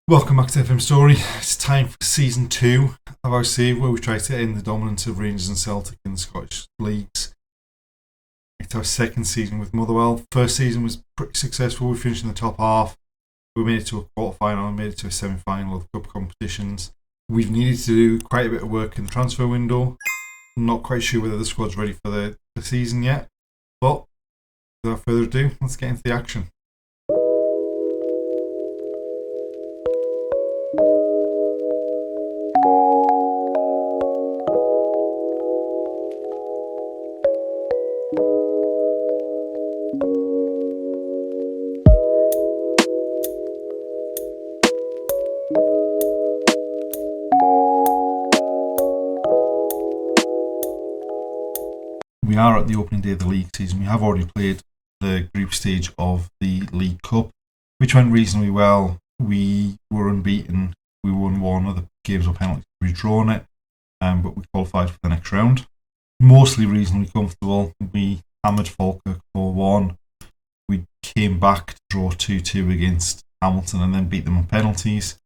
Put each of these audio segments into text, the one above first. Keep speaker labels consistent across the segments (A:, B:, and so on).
A: Welcome back to FM Storey. It's time for season 2 of our series where we try to end the dominance of Rangers and Celtic in the Scottish leagues. It's our second season with Motherwell. First season was pretty successful. We finished in the top half. We made it to a quarter-final and made it to a semi-final of the cup competitions. We've needed to do quite a bit of work in the transfer window. I'm not quite sure whether the squad's ready for the season yet, but without further ado, let's get into the action. We are at the opening day of the league season. We have already played the group stage of the League Cup, which went reasonably well. We were unbeaten. We won one of the games of penalties. We drawn it, but we qualified for the next round. Mostly reasonably comfortable. We hammered Falkirk 4-1. We came back to draw 2-2 against Hamilton and then beat them on penalties.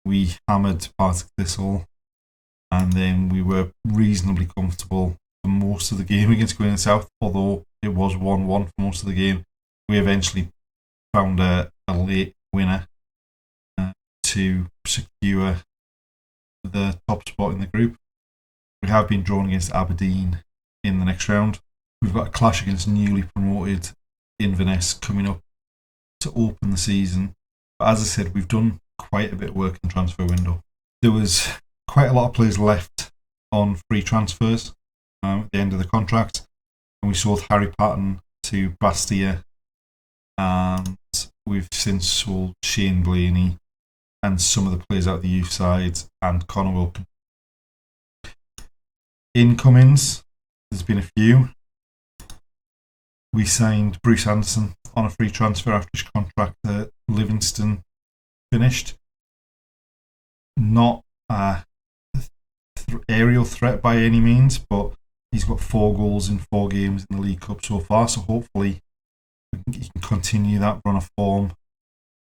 A: We hammered Partick Thistle, and then we were reasonably comfortable for most of the game against Gwynedd South, although it was 1-1 for most of the game. We eventually found a late winner to secure the top spot in the group. We have been drawn against Aberdeen in the next round. We've got a clash against newly promoted Inverness coming up to open the season. But as I said, we've done quite a bit of work in the transfer window. There was quite a lot of players left on free transfers at the end of the contract, and we sold Harry Patton to Bastia, and we've since sold Shane Blaney and some of the players out of the youth side and Conor Wilkin. Incomings, there's been a few. We signed Bruce Anderson on a free transfer after his contract at Livingston finished. Not a aerial threat by any means, but he's got 4 goals in 4 games in the League Cup so far, so hopefully he can continue that run of form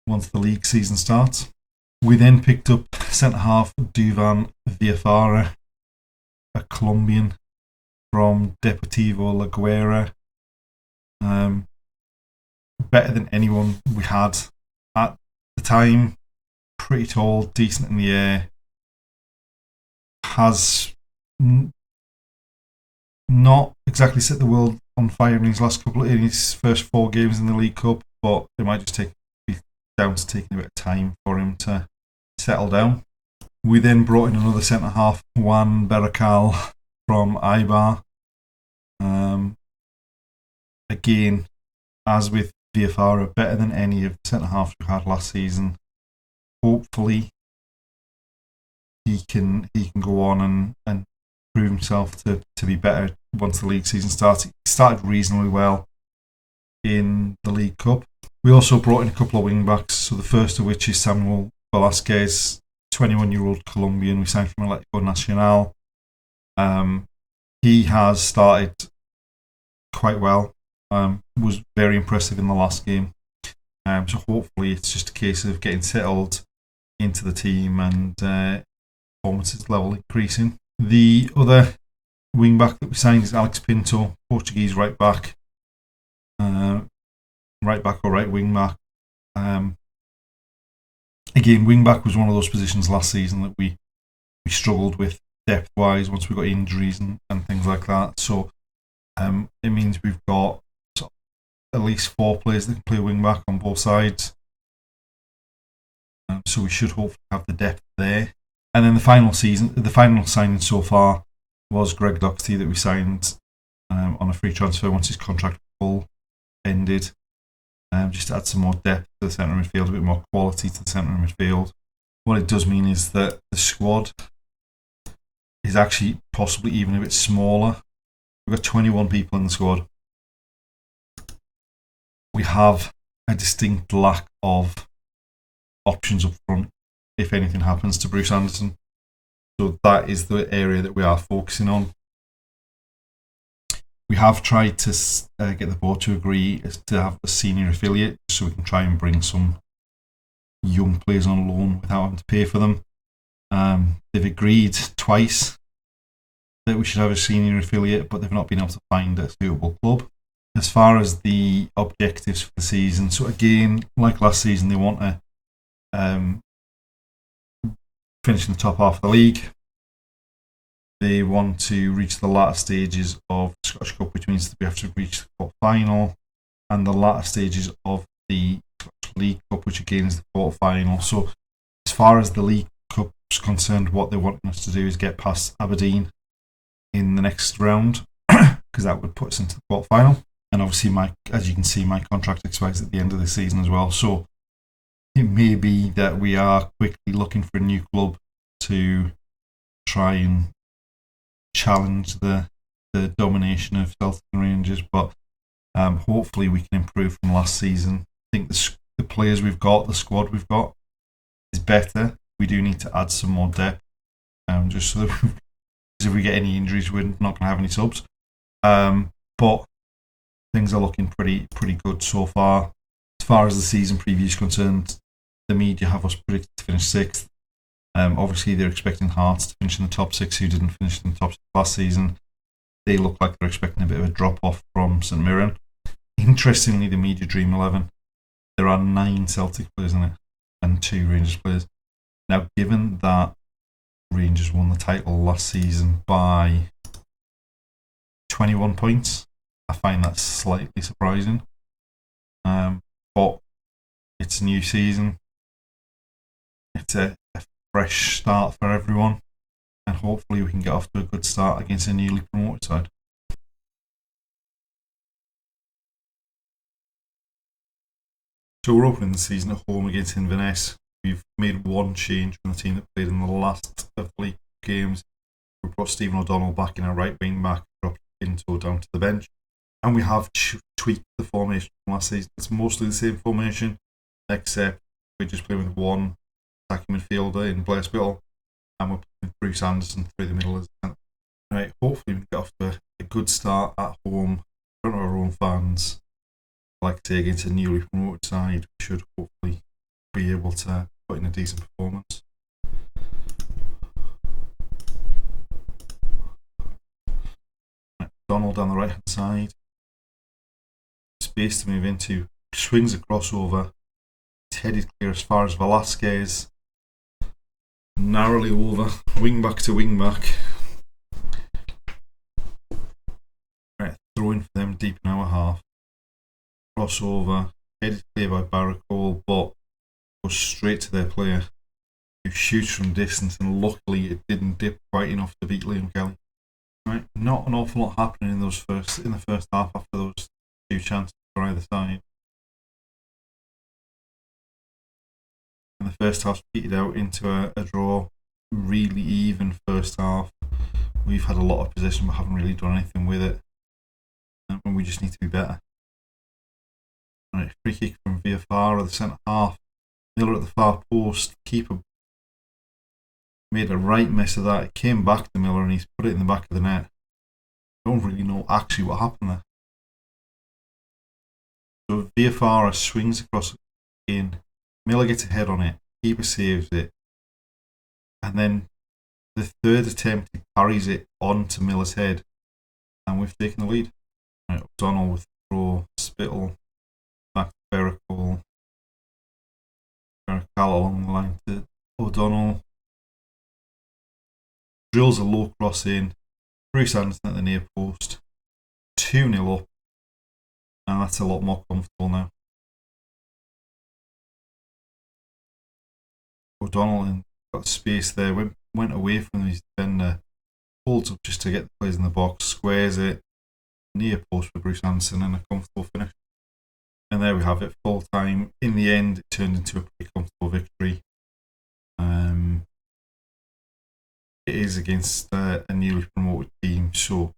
A: once the league season starts. We then picked up centre-half Duvan Viafara, a Colombian from Deportivo La Guera. Better than anyone we had at the time. Pretty tall, decent in the air. Has not exactly set the world on fire in his first 4 games in the League Cup, but it might just be down to taking a bit of time for him to settle down. We then brought in another centre half, Juan Berrocal from Eibar. Again, as with Viafara, better than any of the centre halves we had last season. Hopefully he can go on and prove himself to be better once the league season starts. He started reasonably well in the League Cup. We also brought in a couple of wing backs, so the first of which is Samuel Velasquez, 21-year-old Colombian we signed from Atlético Nacional. He has started quite well. Was very impressive in the last game. So hopefully it's just a case of getting settled into the team and performance level increasing. The other wing back that we signed is Alex Pinto, Portuguese right back. Right back or right wing back. Again, wing back was one of those positions last season that we struggled with depth wise once we got injuries and things like that. So it means we've got at least 4 players that can play wing back on both sides. So we should hopefully have the depth there. And then the final signing so far was Greg Doherty that we signed on a free transfer once his contract full ended. Just to add some more depth to the centre midfield, a bit more quality to the centre midfield. What it does mean is that the squad is actually possibly even a bit smaller. We've got 21 people in the squad. We have a distinct lack of options up front if anything happens to Bruce Anderson. So that is the area that we are focusing on. We have tried to get the board to agree to have a senior affiliate so we can try and bring some young players on loan without having to pay for them. They've agreed twice that we should have a senior affiliate, but they've not been able to find a suitable club. As far as the objectives for the season, so again, like last season, they want to finish in the top half of the league. They want to reach the latter stages of the Scottish Cup, which means that we have to reach the quarter final, and the latter stages of the Scottish League Cup, which again is the quarter final. So, as far as the League Cup is concerned, what they want us to do is get past Aberdeen in the next round, because that would put us into the quarter final. And obviously, as you can see, my contract expires at the end of the season as well. So it may be that we are quickly looking for a new club to try and challenge the domination of Celtic and Rangers. But hopefully we can improve from last season. I think the players we've got, the squad we've got, is better. We do need to add some more depth, just so that if we get any injuries, we're not going to have any subs. But things are looking pretty good so far. As far as the season preview is concerned, the media have us predicted to finish 6th. Obviously, they're expecting Hearts to finish in the top 6, who didn't finish in the top 6 last season. They look like they're expecting a bit of a drop-off from St Mirren. Interestingly, the media Dream 11, there are 9 Celtic players in it and 2 Rangers players. Now, given that Rangers won the title last season by 21 points, I find that slightly surprising. But it's a new season. It's a fresh start for everyone. And hopefully we can get off to a good start against a newly promoted side. So we're opening the season at home against Inverness. We've made one change from the team that played in the last of the league games. We brought Stephen O'Donnell back in our right wing back, dropped Pinto down to the bench. And we have tweaked the formation from last season. It's mostly the same formation, except we're just playing with one attacking midfielder in Blair Spittle, and we're putting Bruce Anderson through the middle as the centre. Right, hopefully we can get off to a good start at home, in front of our own fans. Like I say, against a newly promoted side, we should hopefully be able to put in a decent performance. Right, Donald down the right hand side. Space to move into, swings a crossover, it's headed clear as far as Velasquez, narrowly over, wing back to wing back. Right, throw in for them deep in our half, crossover, headed clear by Barracole, but goes straight to their player, who shoots from distance, and luckily it didn't dip quite enough to beat Liam Kelly. Right, not an awful lot happening in the first half after those 2 chances for either side. And the first half's petered out into a draw. Really even first half. We've had a lot of possession but haven't really done anything with it. And we just need to be better. Right, free kick from Viafara, the centre half. Miller at the far post. Keeper made a right mess of that. It came back to Miller and he's put it in the back of the net. Don't really know actually what happened there. So Viafara swings across again. Miller gets a head on it. Keeper saves it. And then the third attempt, he parries it onto Miller's head. And we've taken the lead. Right, O'Donnell with the throw. Spittle. Back to Barracole. Barracole along the line to O'Donnell. Drills a low cross in. Bruce Anderson at the near post. 2-0 up. And that's a lot more comfortable now. O'Donnell got space there, went away from his defender, holds up just to get the players in the box, squares it, near post for Bruce Anderson, and a comfortable finish. And there we have it, full time. In the end, it turned into a pretty comfortable victory. It is against a newly promoted team, so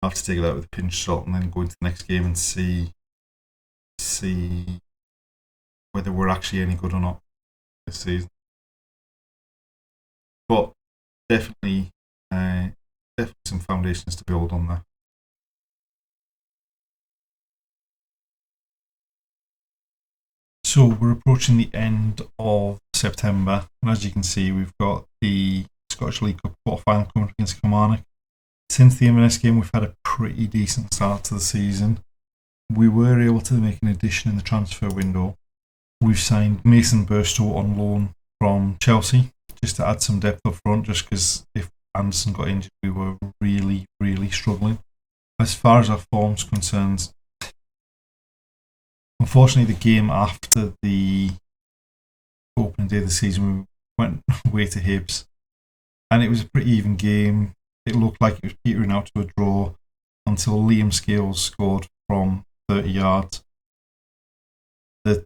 A: I'll have to take that with a pinch of salt and then go into the next game and see whether we're actually any good or not this season. But definitely some foundations to build on there. So we're approaching the end of September, and as you can see, we've got the Scottish League Cup quarter-final coming up against Kilmarnock. Since the Inverness game, we've had a pretty decent start to the season. We were able to make an addition in the transfer window. We've signed Mason Burstow on loan from Chelsea, just to add some depth up front, just because if Anderson got injured, we were really, really struggling. As far as our form's concerned, unfortunately, the game after the opening day of the season, we went away to Hibs, and it was a pretty even game. It looked like it was petering out to a draw until Liam Scales scored from 30 yards. The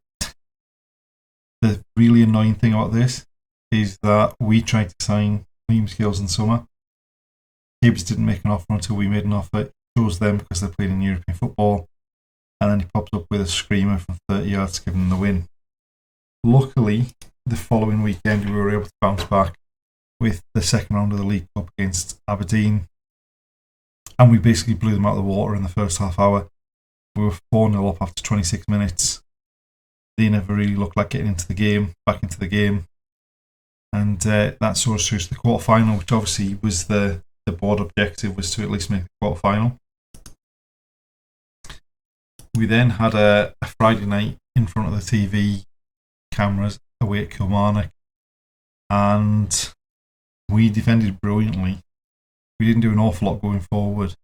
A: really annoying thing about this is that we tried to sign Liam Scales in summer. Hibs didn't make an offer until we made an offer. It chose them because they're playing in European football. And then he popped up with a screamer from 30 yards to give them the win. Luckily, the following weekend we were able to bounce back with the second round of the League Cup against Aberdeen. And we basically blew them out of the water in the first half hour. We were 4-0 up after 26 minutes. They never really looked like getting back into the game. And that saw us through to the quarter-final, which obviously was the board objective, was to at least make the quarter-final. We then had a Friday night in front of the TV cameras away at Kilmarnock, and we defended brilliantly. We didn't do an awful lot going forward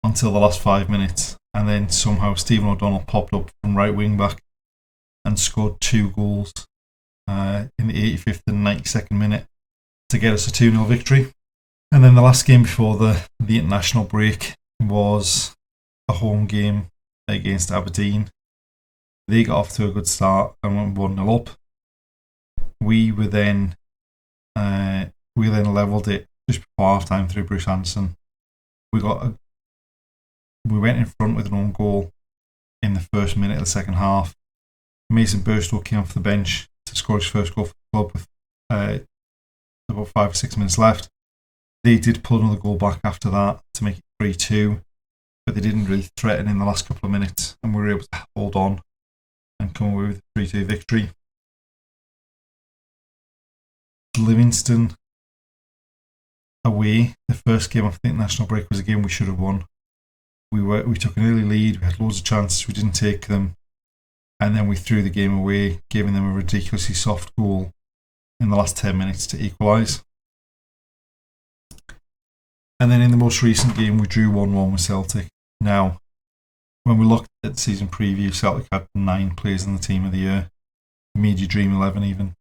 A: until the last 5 minutes, and then somehow Stephen O'Donnell popped up from right wing back and scored 2 goals in the 85th and 92nd minute to get us a 2-0 victory. And then the last game before the international break was a home game against Aberdeen. They got off to a good start and went 1-0 up. We then levelled it just before half time through Bruce Anderson. We went in front with an own goal in the first minute of the second half. Mason Burstow came off the bench to score his first goal for the club with about 5 or 6 minutes left. They did pull another goal back after that to make it 3-2, but they didn't really threaten in the last couple of minutes, and we were able to hold on and come away with a 3-2 victory. Livingston away, the first game after the international break, was a game we should have won. We took an early lead, we had loads of chances, we didn't take them, and then we threw the game away, giving them a ridiculously soft goal in the last 10 minutes to equalise. And then in the most recent game, we drew 1-1 with Celtic. Now, when we looked at the season preview, Celtic had 9 players in the team of the year. Made you dream 11 even.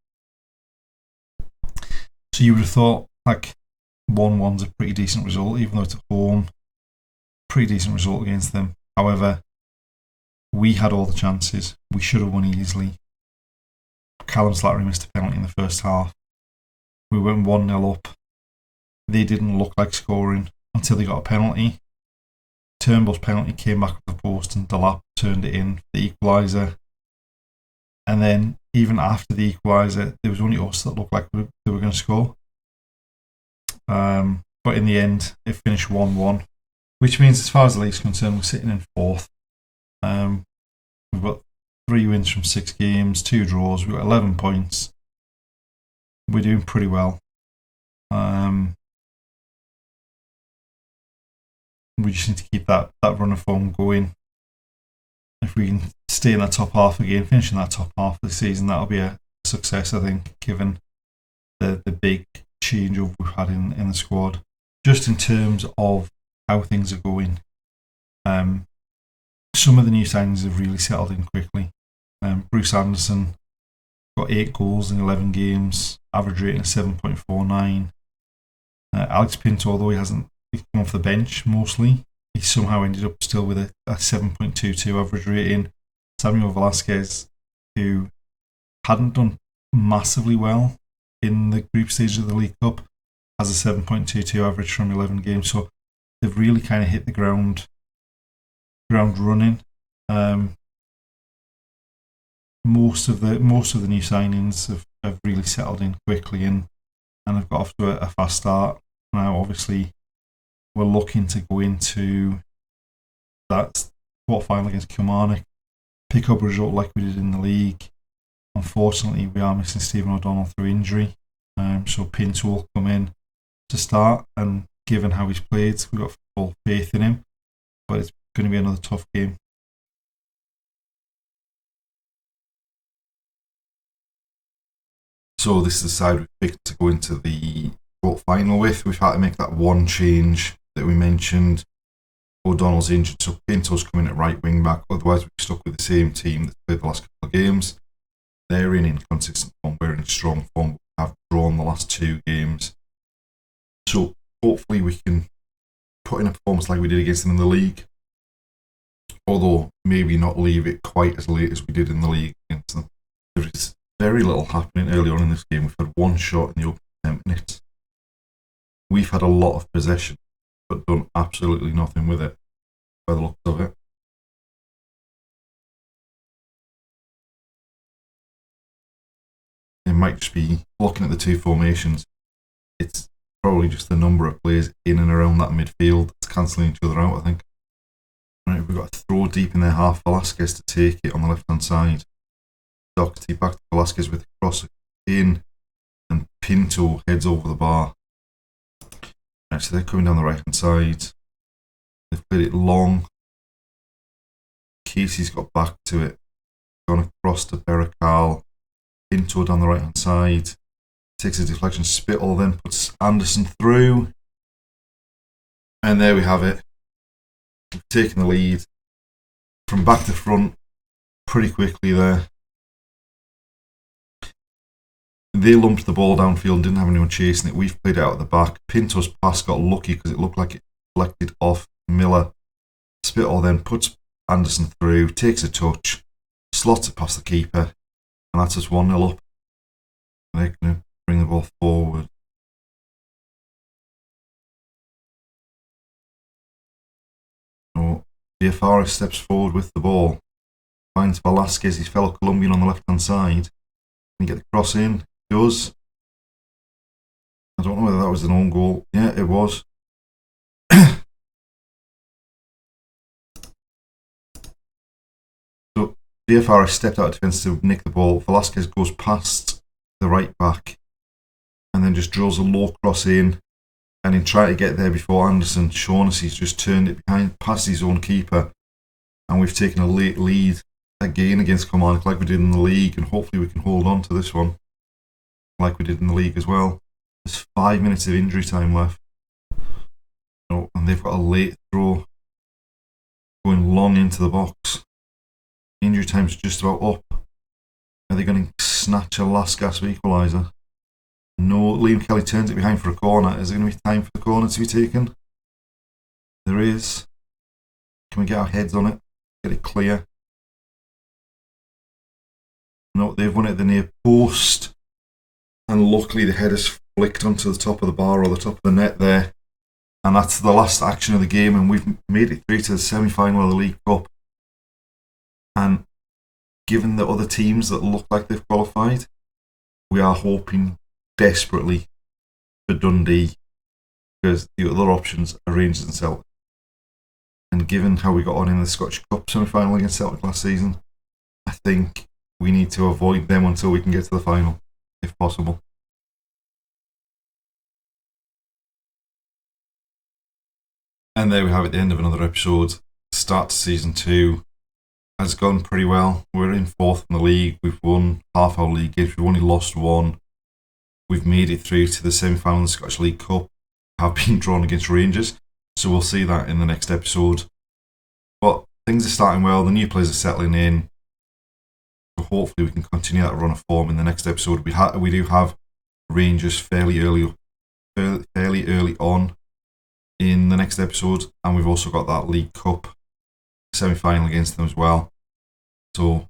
A: So you would have thought, 1-1's a pretty decent result, even though it's at home. Pretty decent result against them. However, we had all the chances. We should have won easily. Callum Slattery missed a penalty in the first half. We went 1-0 up. They didn't look like scoring until they got a penalty. Turnbull's penalty came back off the post and Delap turned it in for the equaliser. And then even after the equaliser, there was only us that looked like they were going to score. But in the end, it finished 1-1, which means as far as the league's concerned, we're sitting in 4th. We've got 3 wins from 6 games, 2 draws, we've got 11 points. We're doing pretty well. We just need to keep that run of form going. If we can stay in that top half again, finish in that top half of the season, that'll be a success, I think, given the big changeover we've had in the squad. Just in terms of how things are going, some of the new signings have really settled in quickly. Bruce Anderson got 8 goals in 11 games, average rating of 7.49. Alex Pinto, although he hasn't come off the bench mostly, he somehow ended up still with a 7.22 average rating. Samuel Velasquez, who hadn't done massively well in the group stage of the League Cup, has a 7.22 average from 11 games. So they've really kind of hit the ground running. Most of the new signings have really settled in quickly and have got off to a fast start. Now, obviously, we're looking to go into that quarter-final against Kilmarnock, pick up a result like we did in the league, Unfortunately, we are missing Stephen O'Donnell through injury, so Pinto will come in to start, and given how he's played, we've got full faith in him, but it's going to be another tough game. So this is the side we picked to go into the quarter-final with. We've had to make that one change that we mentioned. O'Donnell's injured, so Pinto's coming at right wing back. Otherwise, we're stuck with the same team that's played the last couple of games. They're in inconsistent form, we're in strong form. We have drawn the last 2 games. So hopefully we can put in a performance like we did against them in the league. Although maybe not leave it quite as late as we did in the league against them. There is very little happening early on in this game. We've had one shot in the opening 10 minutes. We've had a lot of possession, but done absolutely nothing with it, by the looks of it. It might just be, looking at the 2 formations, it's probably just the number of players in and around that midfield that's cancelling each other out, I think. Right, we've got a throw deep in their half, Velasquez to take it on the left hand side. Doherty back to Velasquez with the cross in, and Pinto heads over the bar. Right, so they're coming down the right hand side. They've played it long. Casey's got back to it. Gone across to Berrical. Pinto down the right hand side. Takes a deflection. Spittle then puts Anderson through. And there we have it. We've taken the lead from back to front pretty quickly there. They lumped the ball downfield, didn't have anyone chasing it. We've played it out at the back. Pinto's pass got lucky because it looked like it deflected off Miller. Spittle then puts Anderson through, takes a touch, slots it past the keeper, and that's us 1-0 up. And they're going to bring the ball forward. So Diafara steps forward with the ball, finds Velasquez, his fellow Colombian, on the left hand side. Can he get the cross in? He does. I don't know whether that was an own goal. Yeah, it was. So Diafara stepped out of defence to nick the ball. Velasquez goes past the right back and then just drills a low cross in, and in trying to get there before Anderson, Shaughnessy's just turned it behind past his own keeper, and we've taken a late lead again against Kilmarnock like we did in the league, and hopefully we can hold on to this one like we did in the league as well. There's 5 minutes of injury time left. Oh, and they've got a late throw going long into the box. Injury time's just about up. Are they going to snatch a last gasp equaliser? No, Liam Kelly turns it behind for a corner. Is there going to be time for the corner to be taken? There is. Can we get our heads on it? Get it clear? No, they've won it at the near post. And luckily the header's flicked onto the top of the bar or the top of the net there. And that's the last action of the game, and we've made it through to the semi-final of the League Cup. And given the other teams that look like they've qualified, we are hoping desperately for Dundee, because the other options are Rangers and Celtic. And given how we got on in the Scottish Cup semi-final against Celtic last season, I think we need to avoid them until we can get to the final, if possible. And there we have it, the end of another episode. Start to season 2 has gone pretty well. We're in 4th in the league. We've won half our league games. We've only lost 1. We've made it through to the semi-final of the Scottish League Cup. Have been drawn against Rangers, so we'll see that in the next episode. But things are starting well. The new players are settling in. So hopefully we can continue that run of form in the next episode. We do have Rangers fairly early on in the next episode, and we've also got that League Cup semi-final against them as well. So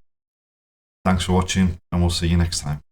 A: thanks for watching, and we'll see you next time.